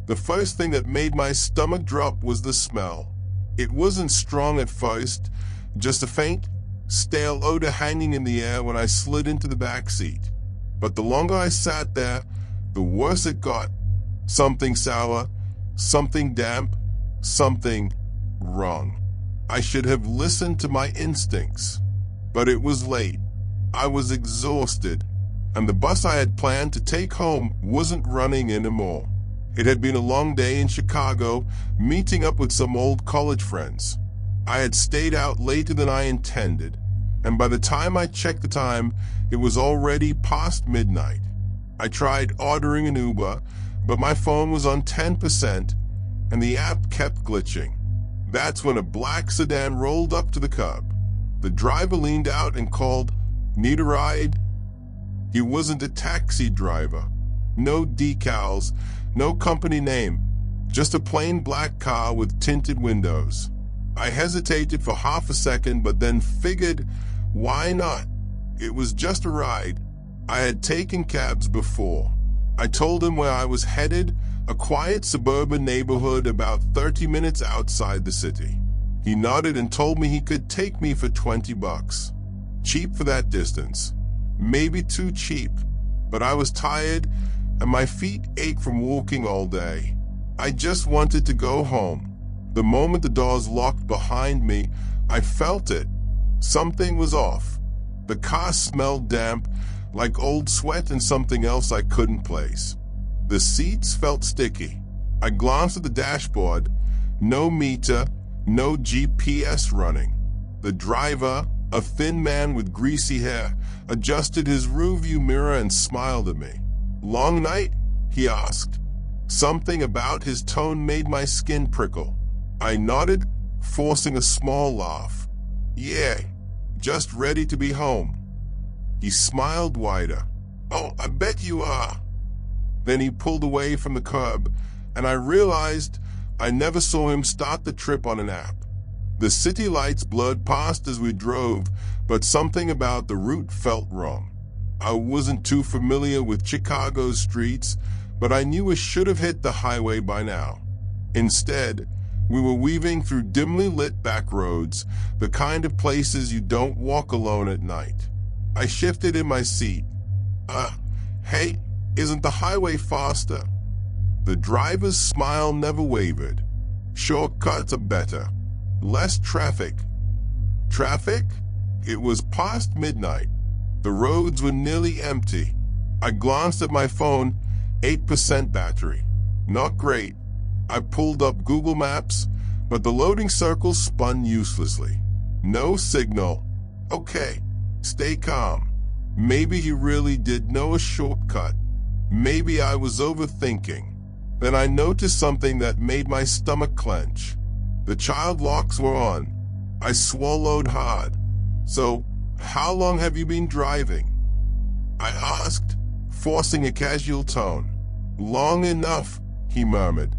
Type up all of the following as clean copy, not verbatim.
The first thing that made my stomach drop was the smell. It wasn't strong at first, just a faint, stale odor hanging in the air when I slid into the back seat. But the longer I sat there, the worse it got. Something sour, something damp, something wrong. I should have listened to my instincts. But it was late. I was exhausted, and the bus I had planned to take home wasn't running anymore. It had been a long day in Chicago, meeting up with some old college friends. I had stayed out later than I intended, and by the time I checked the time, it was already past midnight. I tried ordering an Uber, but my phone was on 10%, and the app kept glitching. That's when a black sedan rolled up to the curb. The driver leaned out and called, "Need a ride?" He wasn't a taxi driver. No decals, no company name, just a plain black car with tinted windows. I hesitated for half a second, but then figured, why not? It was just a ride. I had taken cabs before. I told him where I was headed, a quiet suburban neighborhood about 30 minutes outside the city. He nodded and told me he could take me for $20. Cheap for that distance. Maybe too cheap, but I was tired and my feet ached from walking all day. I just wanted to go home. The moment the doors locked behind me, I felt it. Something was off. The car smelled damp, like old sweat and something else I couldn't place. The seats felt sticky. I glanced at the dashboard. No meter, no GPS running. The driver, a thin man with greasy hair, adjusted his rearview mirror and smiled at me. "Long night?" he asked. Something about his tone made my skin prickle. I nodded, forcing a small laugh. "Yeah, just ready to be home." He smiled wider. "Oh, I bet you are." Then he pulled away from the curb, and I realized I never saw him start the trip on an app. The city lights blurred past as we drove, but something about the route felt wrong. I wasn't too familiar with Chicago's streets, but I knew I should have hit the highway by now. Instead, we were weaving through dimly lit back roads, the kind of places you don't walk alone at night. I shifted in my seat. Hey, isn't the highway faster?" The driver's smile never wavered. "Shortcuts are better. Less traffic." Traffic? It was past midnight. The roads were nearly empty. I glanced at my phone, 8% battery. Not great. I pulled up Google Maps, but the loading circles spun uselessly. No signal. Okay, stay calm. Maybe he really did know a shortcut. Maybe I was overthinking. Then I noticed something that made my stomach clench. The child locks were on. I swallowed hard. "So, how long have you been driving?" I asked, forcing a casual tone. "Long enough," he murmured.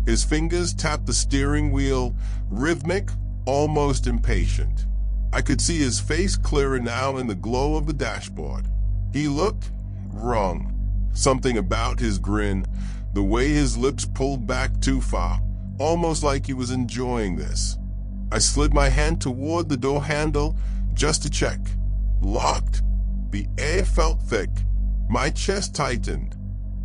His fingers tapped the steering wheel, rhythmic, almost impatient. I could see his face clearer now in the glow of the dashboard. He looked wrong. Something about his grin, the way his lips pulled back too far, almost like he was enjoying this. I slid my hand toward the door handle just to check. Locked. The air felt thick. My chest tightened.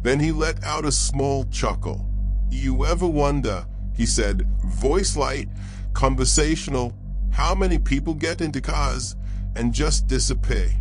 Then he let out a small chuckle. "You ever wonder," he said, voice light, conversational, "how many people get into cars and just disappear?"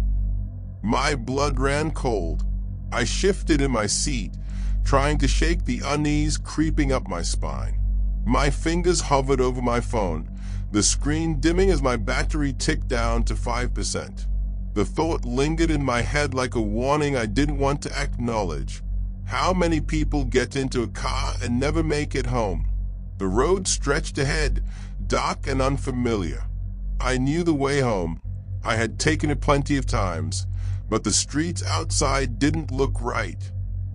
My blood ran cold. I shifted in my seat, trying to shake the unease creeping up my spine. My fingers hovered over my phone, the screen dimming as my battery ticked down to 5%. The thought lingered in my head like a warning I didn't want to acknowledge. How many people get into a car and never make it home? The road stretched ahead, dark and unfamiliar. I knew the way home. I had taken it plenty of times, but the streets outside didn't look right.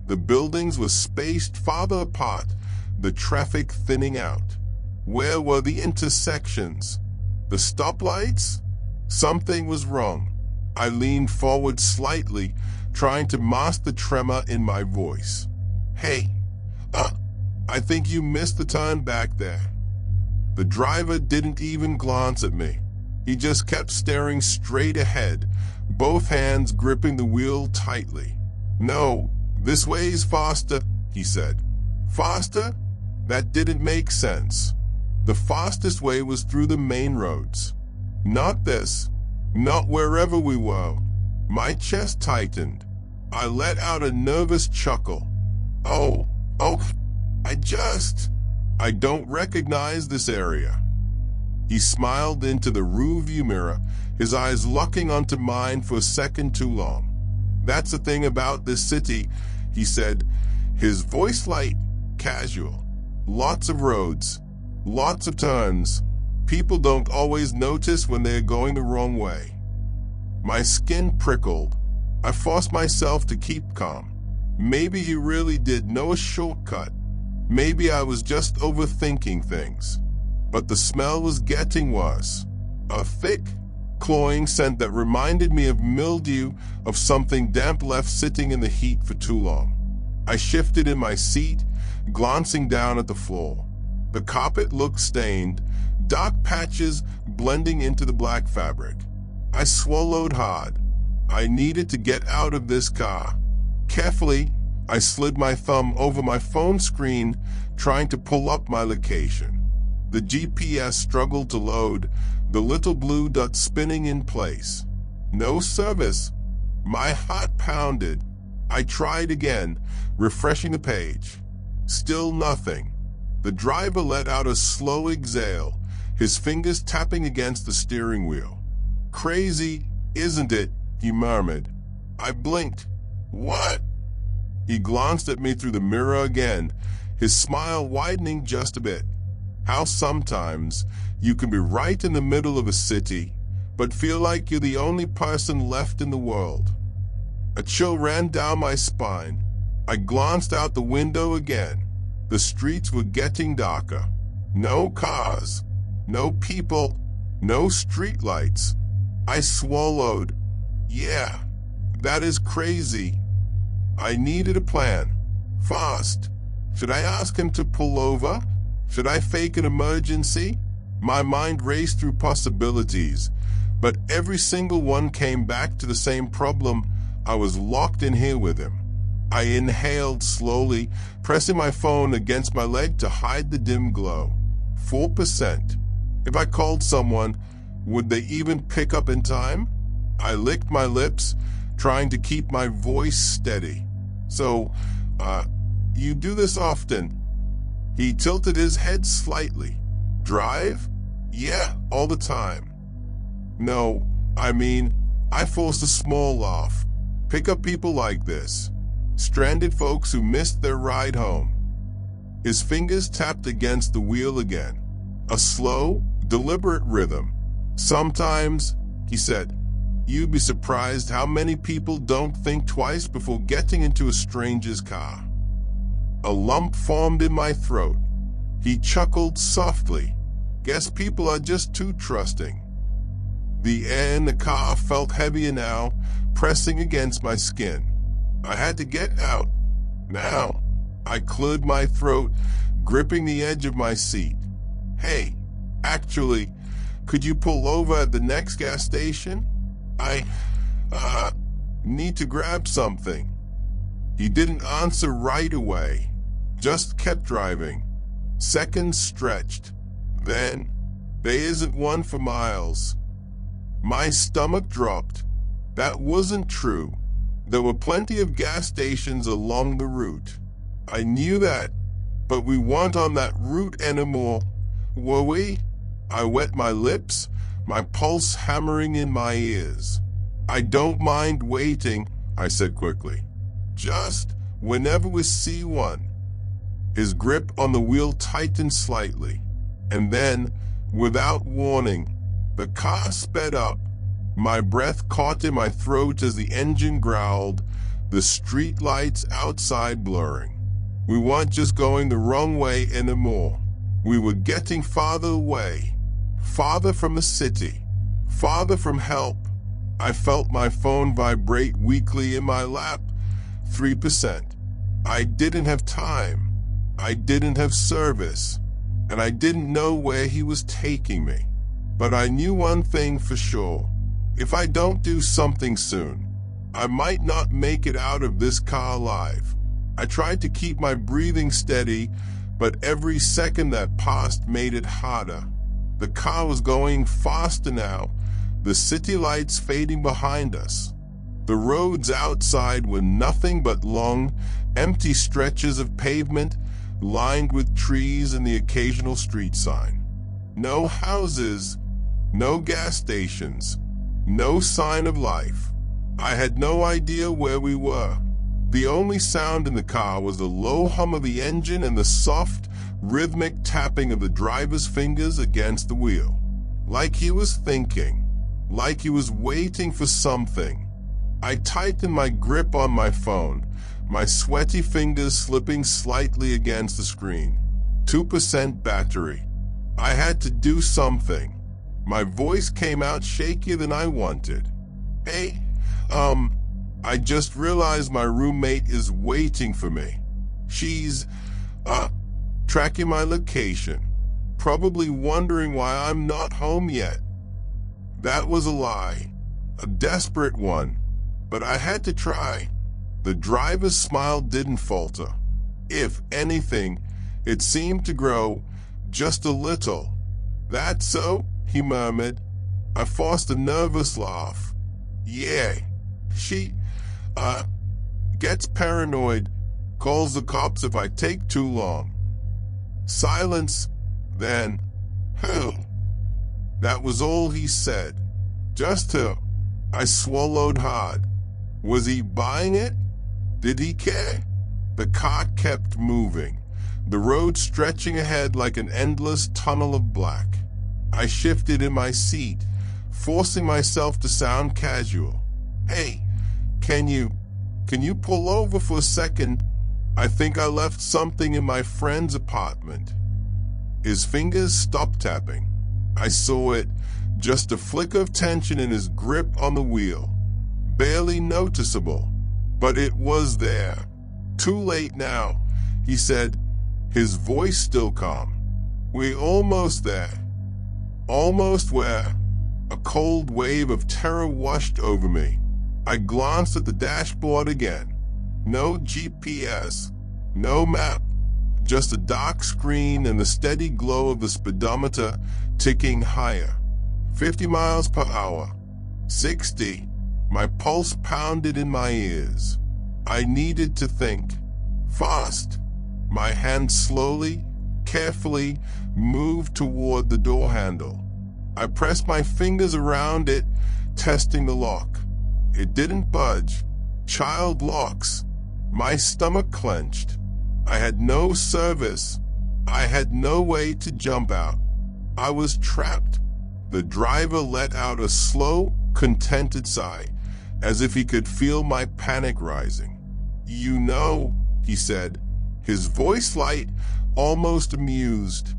The buildings were spaced farther apart, the traffic thinning out. Where were the intersections? The stoplights? Something was wrong. I leaned forward slightly, trying to mask the tremor in my voice. "Hey, I think you missed the turn back there." The driver didn't even glance at me. He just kept staring straight ahead, both hands gripping the wheel tightly. "No, this way is faster," he said. "Faster?" That didn't make sense. The fastest way was through the main roads. Not this. Not wherever we were. My chest tightened. I let out a nervous chuckle. Oh, I don't recognize this area." He smiled into the rearview mirror, his eyes locking onto mine for a second too long. "That's the thing about this city," he said, his voice light, casual. "Lots of roads, lots of turns. People don't always notice when they're going the wrong way." My skin prickled. I forced myself to keep calm. Maybe he really did know a shortcut. Maybe I was just overthinking things. But the smell was getting worse. A thick, cloying scent that reminded me of mildew, of something damp left sitting in the heat for too long. I shifted in my seat, glancing down at the floor. The carpet looked stained, dark patches blending into the black fabric. I swallowed hard. I needed to get out of this car. Carefully, I slid my thumb over my phone screen, trying to pull up my location. The GPS struggled to load, the little blue dot spinning in place. No service. My heart pounded. I tried again, refreshing the page. Still nothing. The driver let out a slow exhale, his fingers tapping against the steering wheel. "Crazy, isn't it?" he murmured. I blinked. "What?" He glanced at me through the mirror again, his smile widening just a bit. How sometimes you can be right in the middle of a city, but feel like you're the only person left in the world. A chill ran down my spine. I glanced out the window again. The streets were getting darker. No cars, no people, no streetlights. I swallowed. Yeah, that is crazy. I needed a plan. Fast. Should I ask him to pull over? Should I fake an emergency? My mind raced through possibilities, but every single one came back to the same problem. I was locked in here with him. I inhaled slowly, pressing my phone against my leg to hide the dim glow. 4%. If I called someone, would they even pick up in time? I licked my lips, trying to keep my voice steady. "So, you do this often?" He tilted his head slightly. "Drive?" "Yeah, all the time." "No, I forced a small laugh. Pick up people like this. Stranded folks who missed their ride home." His fingers tapped against the wheel again. A slow, deliberate rhythm. "Sometimes," he said, "you'd be surprised how many people don't think twice before getting into a stranger's car." A lump formed in my throat. He chuckled softly. "Guess people are just too trusting." The air in the car felt heavier now, pressing against my skin. I had to get out. Now. I cleared my throat, gripping the edge of my seat. "Hey, actually, could you pull over at the next gas station? I need to grab something." He didn't answer right away, just kept driving. Seconds stretched. Then, there isn't one for miles. My stomach dropped. That wasn't true. There were plenty of gas stations along the route. I knew that, but we weren't on that route anymore, were we? I wet my lips, my pulse hammering in my ears. "I don't mind waiting," I said quickly. "Just whenever we see one." His grip on the wheel tightened slightly, and then, without warning, the car sped up. My breath caught in my throat as the engine growled, the street lights outside blurring. We weren't just going the wrong way anymore. We were getting farther away, farther from the city, farther from help. I felt my phone vibrate weakly in my lap. 3%. I didn't have time. I didn't have service, and I didn't know where he was taking me. But I knew one thing for sure. If I don't do something soon, I might not make it out of this car alive. I tried to keep my breathing steady, but every second that passed made it harder. The car was going faster now, the city lights fading behind us. The roads outside were nothing but long, empty stretches of pavement lined with trees and the occasional street sign. No houses, no gas stations, no sign of life. I had no idea where we were. The only sound in the car was the low hum of the engine and the soft, rhythmic tapping of the driver's fingers against the wheel. Like he was thinking, like he was waiting for something. I tightened my grip on my phone, my sweaty fingers slipping slightly against the screen. 2% battery. I had to do something. My voice came out shakier than I wanted. Hey, I just realized my roommate is waiting for me. She's, tracking my location, probably wondering why I'm not home yet. That was a lie, a desperate one, but I had to try. The driver's smile didn't falter. If anything, it seemed to grow just a little. That's so, he murmured. I forced a nervous laugh. Yeah, she, gets paranoid, calls the cops if I take too long. Silence, then, who? That was all he said. Just who? I swallowed hard. Was he buying it? Did he care? The car kept moving, the road stretching ahead like an endless tunnel of black. I shifted in my seat, forcing myself to sound casual. Hey, can you pull over for a second? I think I left something in my friend's apartment. His fingers stopped tapping. I saw it, just a flicker of tension in his grip on the wheel. Barely noticeable, but it was there. Too late now, he said, his voice still calm. We're almost there. Almost where? A cold wave of terror washed over me. I glanced at the dashboard again. No GPS, no map, just a dark screen and the steady glow of the speedometer ticking higher. 50 miles per hour, 60. My pulse pounded in my ears. I needed to think. Fast. My hand slowly, carefully moved toward the door handle. I pressed my fingers around it, testing the lock. It didn't budge. Child locks. My stomach clenched. I had no service. I had no way to jump out. I was trapped. The driver let out a slow, contented sigh, as if he could feel my panic rising. You know, he said, his voice light, almost amused.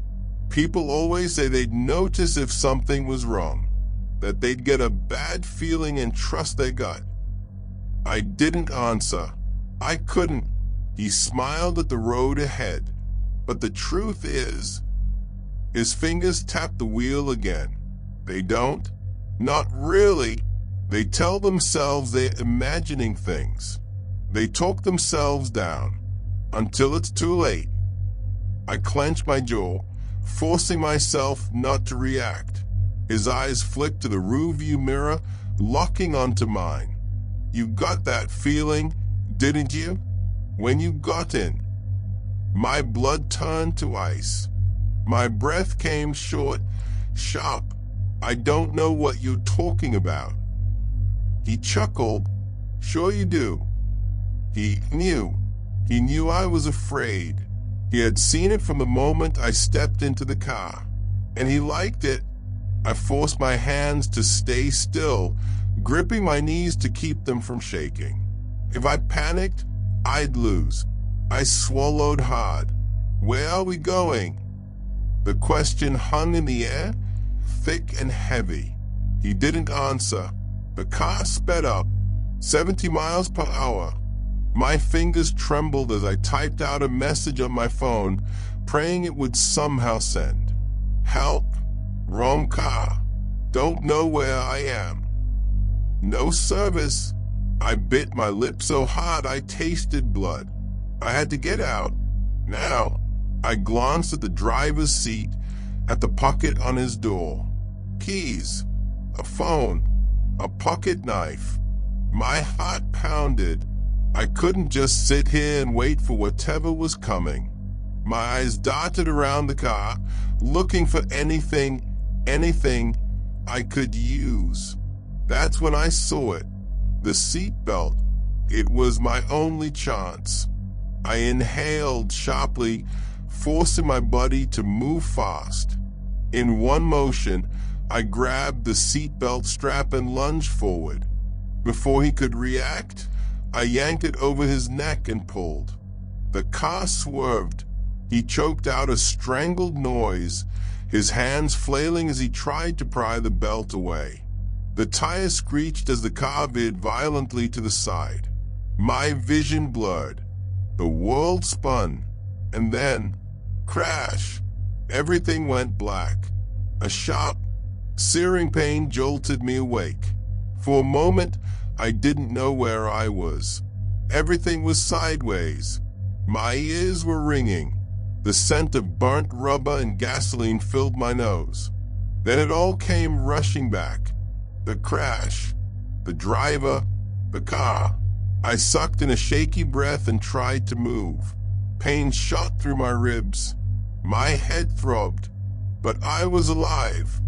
People always say they'd notice if something was wrong, that they'd get a bad feeling and trust their gut. I didn't answer. I couldn't. He smiled at the road ahead. But the truth is, his fingers tapped the wheel again. They don't? Not really. They tell themselves they're imagining things. They talk themselves down until it's too late. I clenched my jaw, forcing myself not to react. His eyes flicked to the rearview mirror, locking onto mine. You got that feeling, didn't you? When you got in. My blood turned to ice. My breath came short, sharp. I don't know what you're talking about. He chuckled. Sure you do. He knew. He knew I was afraid. He had seen it from the moment I stepped into the car. And he liked it. I forced my hands to stay still, gripping my knees to keep them from shaking. If I panicked, I'd lose. I swallowed hard. Where are we going? The question hung in the air, thick and heavy. He didn't answer. The car sped up, 70 miles per hour. My fingers trembled as I typed out a message on my phone, praying it would somehow send. Help. Wrong car. Don't know where I am. No service. I bit my lip so hard I tasted blood. I had to get out. Now. I glanced at the driver's seat, at the pocket on his door. Keys. A phone. A pocket knife. My heart pounded. I couldn't just sit here and wait for whatever was coming. My eyes darted around the car, looking for anything I could use. That's when I saw it. The seatbelt. It was my only chance. I inhaled sharply, forcing my body to move fast. In one motion, I grabbed the seatbelt strap and lunged forward. Before he could react, I yanked it over his neck and pulled. The car swerved. He choked out a strangled noise, his hands flailing as he tried to pry the belt away. The tire screeched as the car veered violently to the side. My vision blurred. The world spun, and then, crash. Everything went black. A sharp, searing pain jolted me awake. For a moment, I didn't know where I was. Everything was sideways. My ears were ringing. The scent of burnt rubber and gasoline filled my nose. Then it all came rushing back. The crash, the driver, the car. I sucked in a shaky breath and tried to move. Pain shot through my ribs. My head throbbed, but I was alive.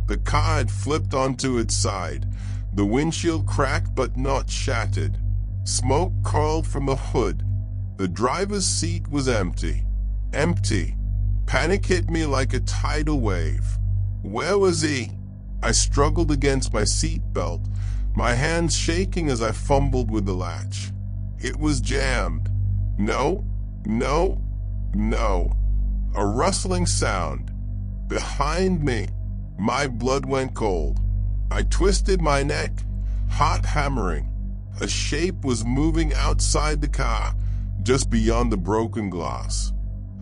The car had flipped onto its side. The windshield cracked but not shattered. Smoke curled from the hood. The driver's seat was empty. Empty. Panic hit me like a tidal wave. Where was he? I struggled against my seatbelt, my hands shaking as I fumbled with the latch. It was jammed. No, no, no. A rustling sound. Behind me. My blood went cold. I twisted my neck, heart hammering. A shape was moving outside the car, just beyond the broken glass.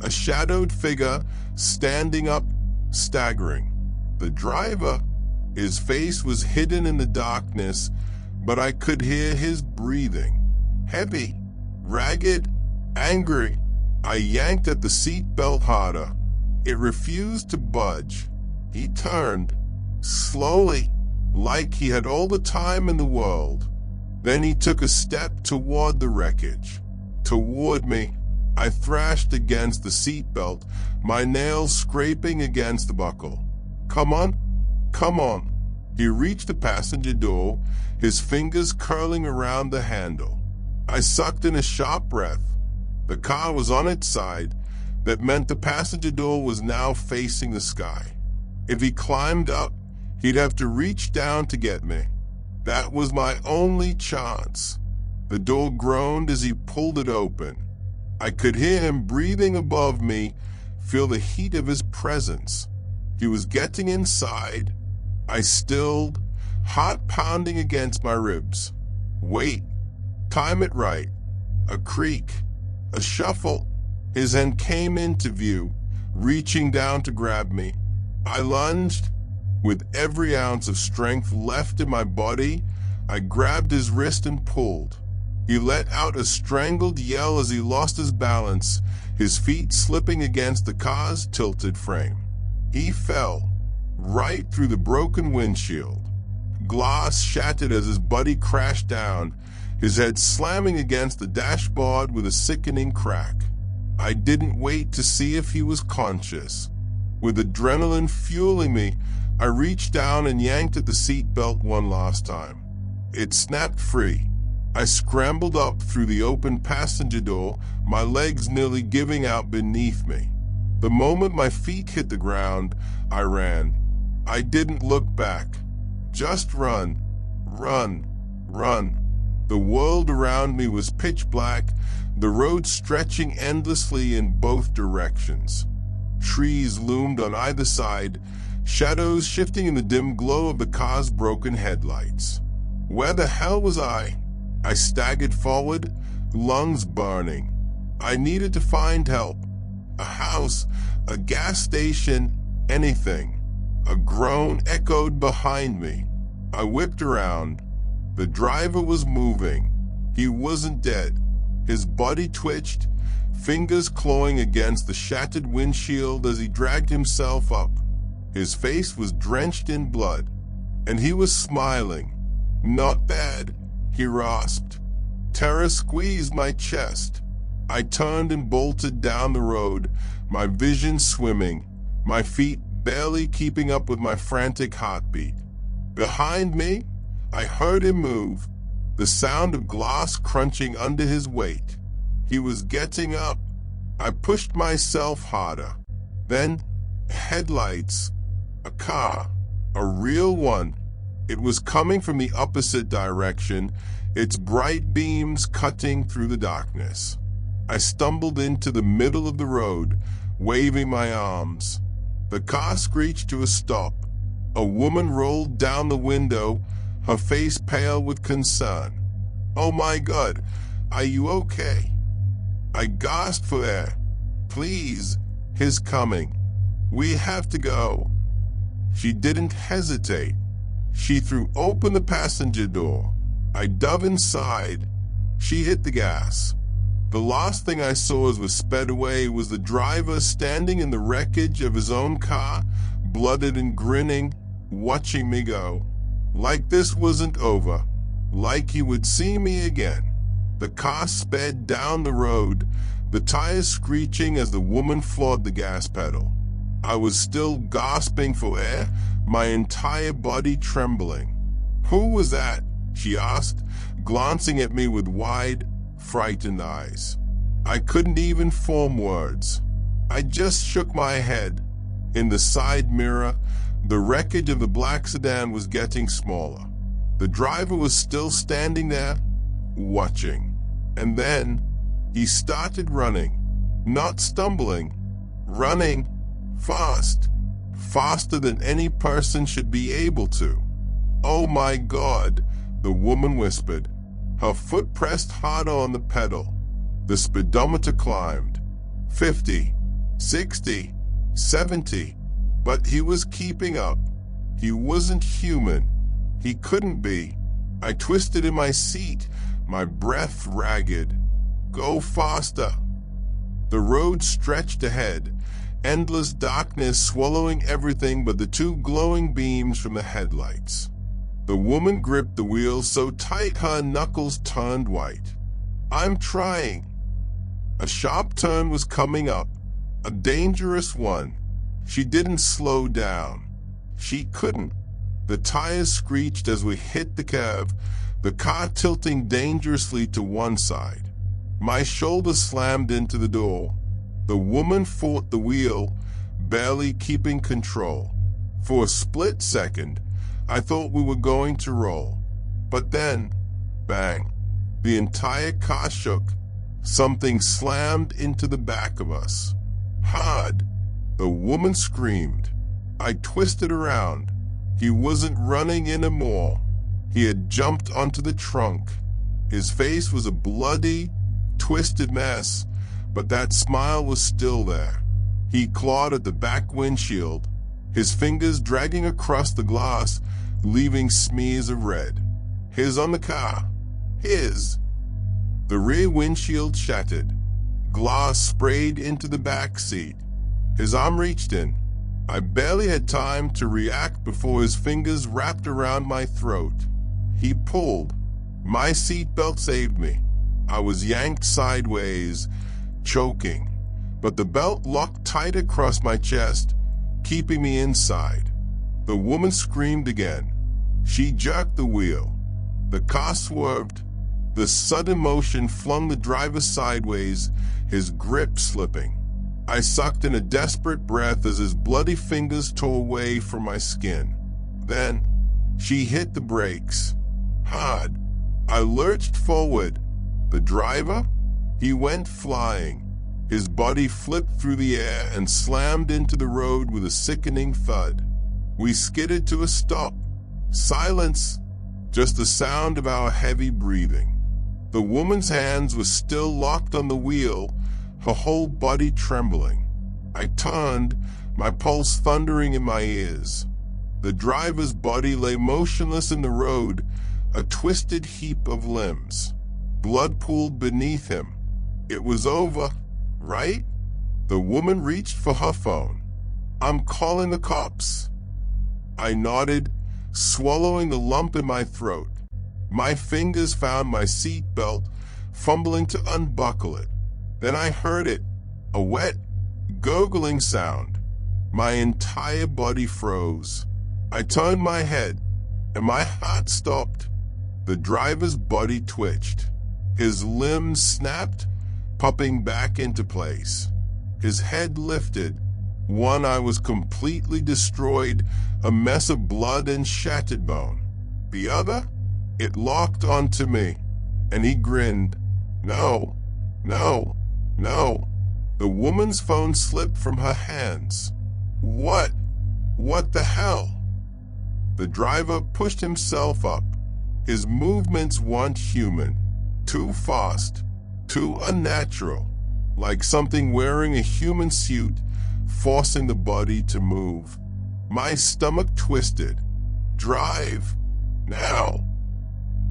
A shadowed figure standing up, staggering. The driver, his face was hidden in the darkness, but I could hear his breathing. Heavy, ragged, angry. I yanked at the seatbelt harder. It refused to budge. He turned, slowly, like he had all the time in the world. Then he took a step toward the wreckage. Toward me. I thrashed against the seatbelt, my nails scraping against the buckle. Come on, come on. He reached the passenger door, his fingers curling around the handle. I sucked in a sharp breath. The car was on its side. That meant the passenger door was now facing the sky. If he climbed up, he'd have to reach down to get me. That was my only chance. The door groaned as he pulled it open. I could hear him breathing above me, feel the heat of his presence. He was getting inside. I stilled, heart pounding against my ribs. Wait. Time it right. A creak. A shuffle. His hand came into view, reaching down to grab me. I lunged. With every ounce of strength left in my body, I grabbed his wrist and pulled. He let out a strangled yell as he lost his balance, his feet slipping against the car's tilted frame. He fell, right through the broken windshield. Glass shattered as his body crashed down, his head slamming against the dashboard with a sickening crack. I didn't wait to see if he was conscious. With adrenaline fueling me, I reached down and yanked at the seatbelt one last time. It snapped free. I scrambled up through the open passenger door, my legs nearly giving out beneath me. The moment my feet hit the ground, I ran. I didn't look back. Just run, run, run. The world around me was pitch black, the road stretching endlessly in both directions. Trees loomed on either side, shadows shifting in the dim glow of the car's broken headlights. Where the hell was I? I staggered forward, lungs burning. I needed to find help. A house, a gas station, anything. A groan echoed behind me. I whipped around. The driver was moving. He wasn't dead. His body twitched, fingers clawing against the shattered windshield as he dragged himself up. His face was drenched in blood, and he was smiling. "Not bad," he rasped. Terror squeezed my chest. I turned and bolted down the road, my vision swimming, my feet barely keeping up with my frantic heartbeat. Behind me, I heard him move, the sound of glass crunching under his weight. He was getting up. I pushed myself harder. Then, headlights. A car. A real one. It was coming from the opposite direction, its bright beams cutting through the darkness. I stumbled into the middle of the road, waving my arms. The car screeched to a stop. A woman rolled down the window, her face pale with concern. "Oh my God, are you okay?" I gasped for air. "Please, he's coming. We have to go." She didn't hesitate. She threw open the passenger door. I dove inside. She hit the gas. The last thing I saw as we sped away was the driver standing in the wreckage of his own car, blooded and grinning, watching me go. Like this wasn't over. Like he would see me again. The car sped down the road, the tires screeching as the woman floored the gas pedal. I was still gasping for air, my entire body trembling. "Who was that?" she asked, glancing at me with wide, frightened eyes. I couldn't even form words. I just shook my head. In the side mirror, the wreckage of the black sedan was getting smaller. The driver was still standing there, watching. And then he started running, not stumbling, running fast, faster than any person should be able to. "Oh my God," the woman whispered. Her foot pressed harder on the pedal. The speedometer climbed. 50, 60, 70. But he was keeping up. He wasn't human. He couldn't be. I twisted in my seat, my breath ragged. "Go faster." The road stretched ahead, endless darkness swallowing everything but the two glowing beams from the headlights. The woman gripped the wheel so tight her knuckles turned white. "I'm trying." A sharp turn was coming up, a dangerous one. She didn't slow down. She couldn't. The tires screeched as we hit the curve, the car tilting dangerously to one side. My shoulder slammed into the door. The woman fought the wheel, barely keeping control. For a split second, I thought we were going to roll. But then, bang, the entire car shook. Something slammed into the back of us. Hard. The woman screamed. I twisted around. He wasn't running anymore. He had jumped onto the trunk. His face was a bloody, twisted mess, but that smile was still there. He clawed at the back windshield, his fingers dragging across the glass, leaving smears of red. His on the car. His. The rear windshield shattered. Glass sprayed into the back seat. His arm reached in. I barely had time to react before his fingers wrapped around my throat. He pulled. My seatbelt saved me. I was yanked sideways, choking, but the belt locked tight across my chest, keeping me inside. The woman screamed again. She jerked the wheel. The car swerved. The sudden motion flung the driver sideways, his grip slipping. I sucked in a desperate breath as his bloody fingers tore away from my skin. Then, she hit the brakes. Hard. I lurched forward. The driver? He went flying. His body flipped through the air and slammed into the road with a sickening thud. We skidded to a stop. Silence. Just the sound of our heavy breathing. The woman's hands were still locked on the wheel, her whole body trembling. I turned, my pulse thundering in my ears. The driver's body lay motionless in the road, a twisted heap of limbs. Blood pooled beneath him. It was over, right? The woman reached for her phone. "I'm calling the cops." I nodded, swallowing the lump in my throat. My fingers found my seat belt, fumbling to unbuckle it. Then I heard it, a wet, gurgling sound. My entire body froze. I turned my head, and my heart stopped. The driver's body twitched. His limbs snapped, popping back into place. His head lifted. One eye was completely destroyed, a mess of blood and shattered bone. The other, it locked onto me, and he grinned. No, no, no. The woman's phone slipped from her hands. What the hell? The driver pushed himself up. His movements weren't human. Too fast, too unnatural, like something wearing a human suit, forcing the body to move. My stomach twisted. Drive, now.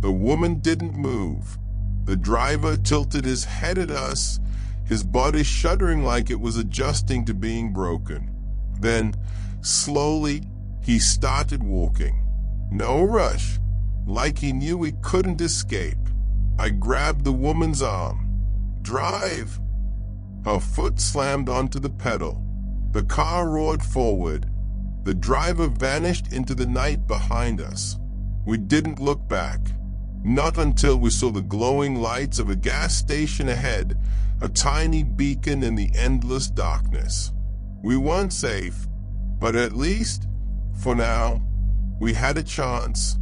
The woman didn't move. The driver tilted his head at us, his body shuddering like it was adjusting to being broken. Then, slowly, he started walking. No rush, like he knew he couldn't escape. I grabbed the woman's arm. Drive! Her foot slammed onto the pedal. The car roared forward. The driver vanished into the night behind us. We didn't look back. Not until we saw the glowing lights of a gas station ahead, a tiny beacon in the endless darkness. We weren't safe, but at least, for now, we had a chance.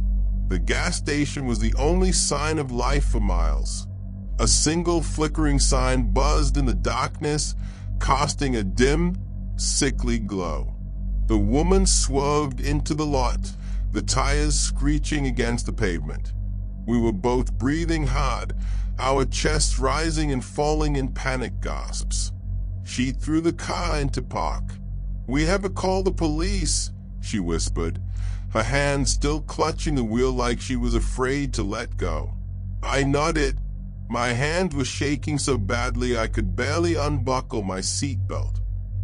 The gas station was the only sign of life for miles. A single flickering sign buzzed in the darkness, casting a dim, sickly glow. The woman swerved into the lot, the tires screeching against the pavement. We were both breathing hard, our chests rising and falling in panic gasps. She threw the car into park. "We have to call the police," she whispered, her hand still clutching the wheel like she was afraid to let go. I nodded. My hand was shaking so badly I could barely unbuckle my seatbelt.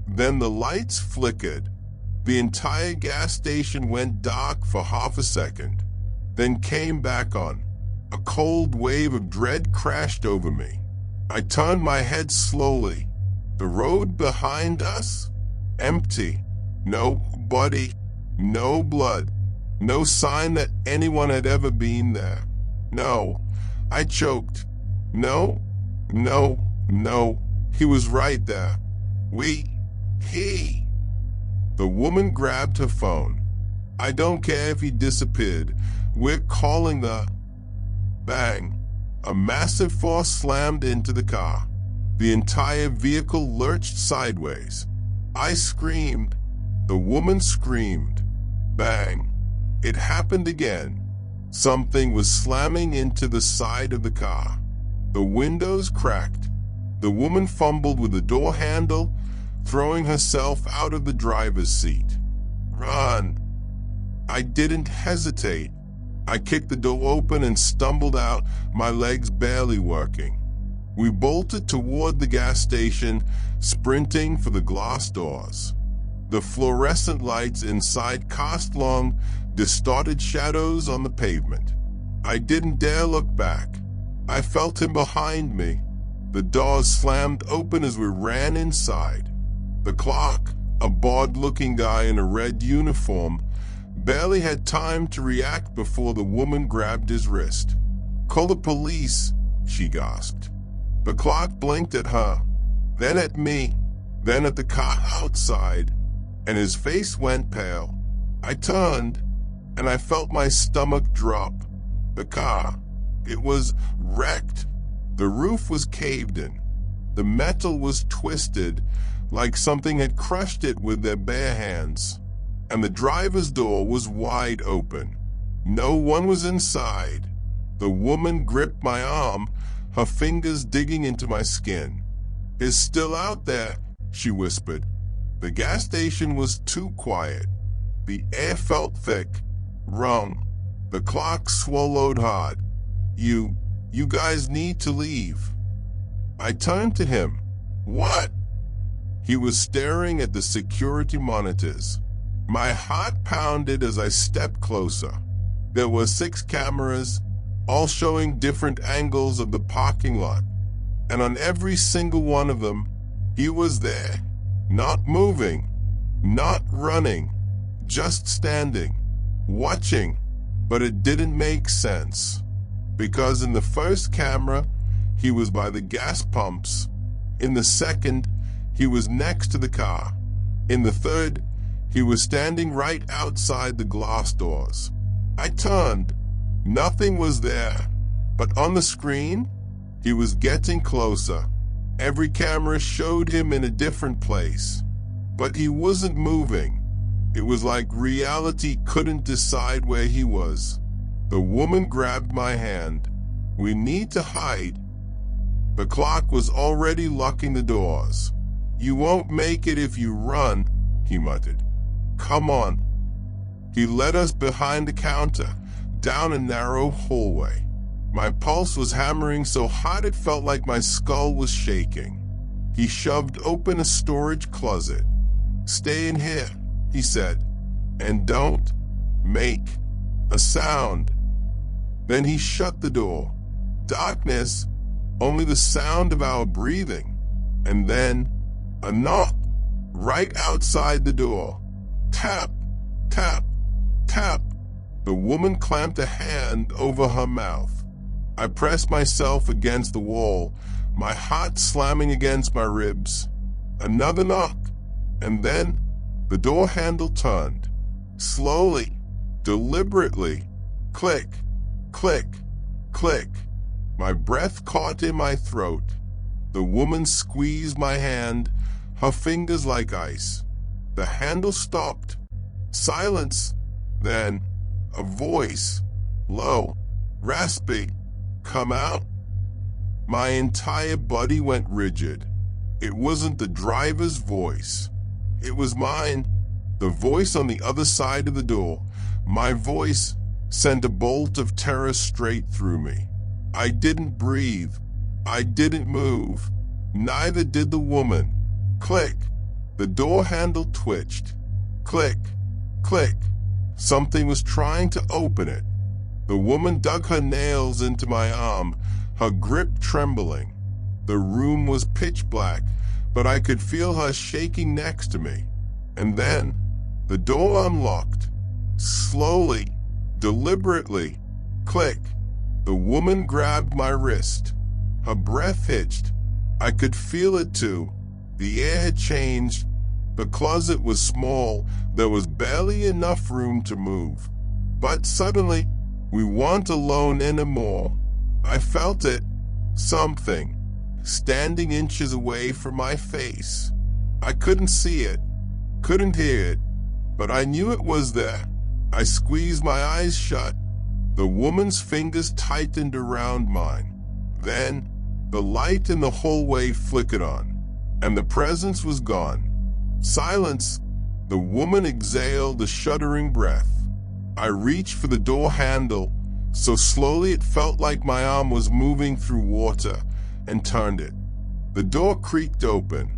Then the lights flickered. The entire gas station went dark for half a second, then came back on. A cold wave of dread crashed over me. I turned my head slowly. The road behind us? Empty. No body, no blood, no sign that anyone had ever been there. No, I choked. No, no, no, he was right there. He. The woman grabbed her phone. "I don't care if he disappeared. We're calling the..." Bang. A massive force slammed into the car. The entire vehicle lurched sideways. I screamed. The woman screamed. Bang. It happened again. Something was slamming into the side of the car. The windows cracked. The woman fumbled with the door handle, throwing herself out of the driver's seat. "Run!" I didn't hesitate. I kicked the door open and stumbled out, my legs barely working. We bolted toward the gas station, sprinting for the glass doors. The fluorescent lights inside cast long, distorted shadows on the pavement. I didn't dare look back. I felt him behind me. The doors slammed open as we ran inside. The clerk, a bored-looking guy in a red uniform, barely had time to react before the woman grabbed his wrist. "Call the police," she gasped. The clerk blinked at her, then at me, then at the car outside, and his face went pale. I turned, and I felt my stomach drop. The car, it was wrecked. The roof was caved in. The metal was twisted, like something had crushed it with their bare hands. And the driver's door was wide open. No one was inside. The woman gripped my arm, her fingers digging into my skin. "It's still out there," she whispered. The gas station was too quiet. The air felt thick, wrong. The clock swallowed hard. You guys need to leave." I turned to him. "What?" He was staring at the security monitors. My heart pounded as I stepped closer. There were 6 cameras, all showing different angles of the parking lot. And on every single one of them, he was there, not moving, not running, just standing, watching. But it didn't make sense. Because in the first camera, he was by the gas pumps. In the second, he was next to the car. In the third, he was standing right outside the glass doors. I turned. Nothing was there. But on the screen, he was getting closer. Every camera showed him in a different place. But he wasn't moving. It was like reality couldn't decide where he was. The woman grabbed my hand. "We need to hide." The clock was already locking the doors. "You won't make it if you run," he muttered. "Come on." He led us behind the counter, down a narrow hallway. My pulse was hammering so hard it felt like my skull was shaking. He shoved open a storage closet. "Stay in here," he said, "and don't make a sound." Then he shut the door. Darkness, only the sound of our breathing. And then a knock right outside the door. Tap, tap, tap. The woman clamped a hand over her mouth. I pressed myself against the wall, my heart slamming against my ribs. Another knock, and then the door handle turned. Slowly, deliberately. Click, click, click. My breath caught in my throat. The woman squeezed my hand, her fingers like ice. The handle stopped. Silence. Then a voice, low, raspy. "Come out." My entire body went rigid. It wasn't the driver's voice. It was mine. The voice on the other side of the door. My voice sent a bolt of terror straight through me. I didn't breathe. I didn't move. Neither did the woman. Click. The door handle twitched. Click. Click. Something was trying to open it. The woman dug her nails into my arm, her grip trembling. The room was pitch black, but I could feel her shaking next to me. And then the door unlocked. Slowly, deliberately. Click. The woman grabbed my wrist. Her breath hitched. I could feel it too. The air had changed. The closet was small. There was barely enough room to move. But suddenly, we weren't alone anymore. I felt it. Something. Standing inches away from my face. I couldn't see it. Couldn't hear it. But I knew it was there. I squeezed my eyes shut. The woman's fingers tightened around mine. Then, the light in the hallway flickered on, and the presence was gone. Silence. The woman exhaled a shuddering breath. I reached for the door handle, so slowly it felt like my arm was moving through water, and turned it. The door creaked open.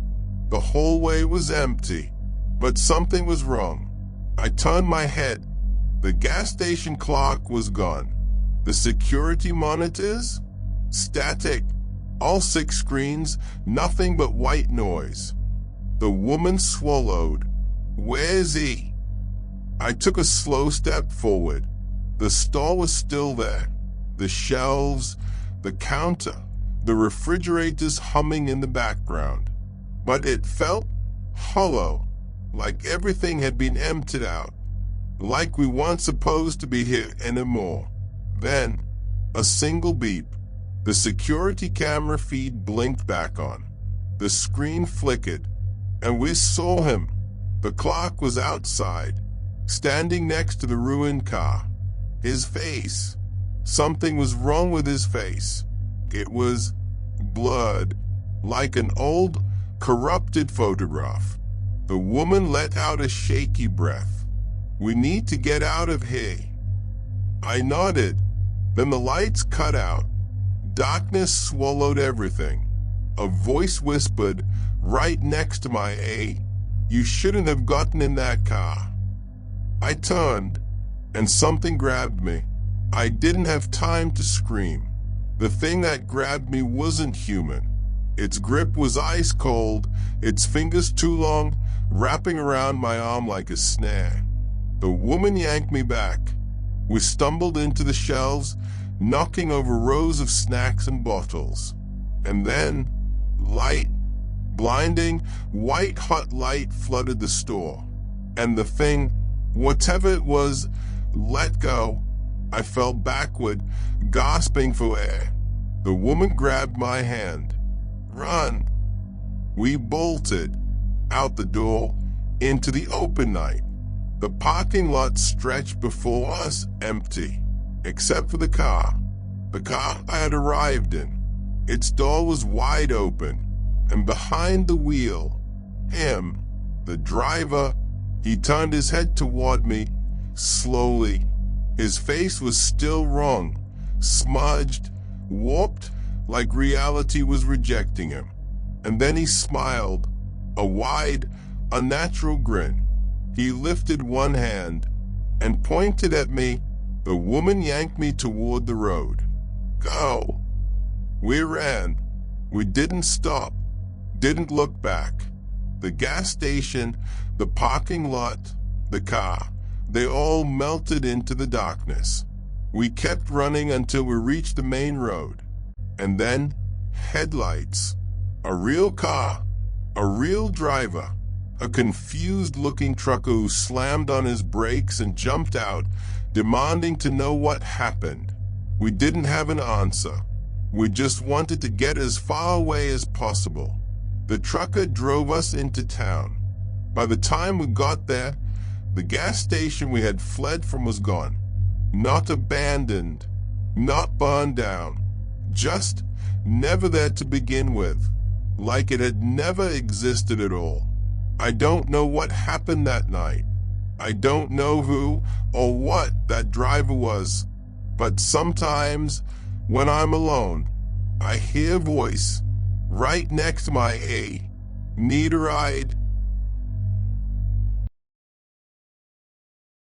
The hallway was empty, but something was wrong. I turned my head. The gas station clock was gone. The security monitors? Static. All 6 screens, nothing but white noise. The woman swallowed. "Where's he?" I took a slow step forward. The stall was still there. The shelves, the counter, the refrigerators humming in the background. But it felt hollow, like everything had been emptied out. Like we weren't supposed to be here anymore. Then, a single beep. The security camera feed blinked back on. The screen flickered, and we saw him. The clock was outside, standing next to the ruined car. His face, Something was wrong with his face. It was blurred, like an old, corrupted photograph. The woman let out a shaky breath. "We need to get out of here." I nodded. Then the lights cut out. Darkness swallowed everything. A voice whispered right next to my ear, "You shouldn't have gotten in that car." I turned, and something grabbed me. I didn't have time to scream. The thing that grabbed me wasn't human. Its grip was ice cold, its fingers too long, wrapping around my arm like a snare. The woman yanked me back. We stumbled into the shelves, knocking over rows of snacks and bottles. And then, light, blinding, white-hot light flooded the store. And the thing, whatever it was, let go. I fell backward, gasping for air. The woman grabbed my hand. "Run!" We bolted out the door into the open night. The parking lot stretched before us empty, except for the car I had arrived in. Its door was wide open, and behind the wheel, him, the driver, he turned his head toward me, slowly. His face was still wrong, smudged, warped, like reality was rejecting him. And then he smiled, a wide, unnatural grin. He lifted one hand and pointed at me. The woman yanked me toward the road. "Go." We ran. We didn't stop, didn't look back. The gas station, the parking lot, the car, they all melted into the darkness. We kept running until we reached the main road. And then, headlights. A real car, a real driver, a confused-looking trucker who slammed on his brakes and jumped out, demanding to know what happened. We didn't have an answer. We just wanted to get as far away as possible. The trucker drove us into town. By the time we got there, the gas station we had fled from was gone. Not abandoned, not burned down, just never there to begin with, like it had never existed at all. I don't know what happened that night. I don't know who or what that driver was, but sometimes when I'm alone, I hear a voice right next to my ear. "Need a ride?"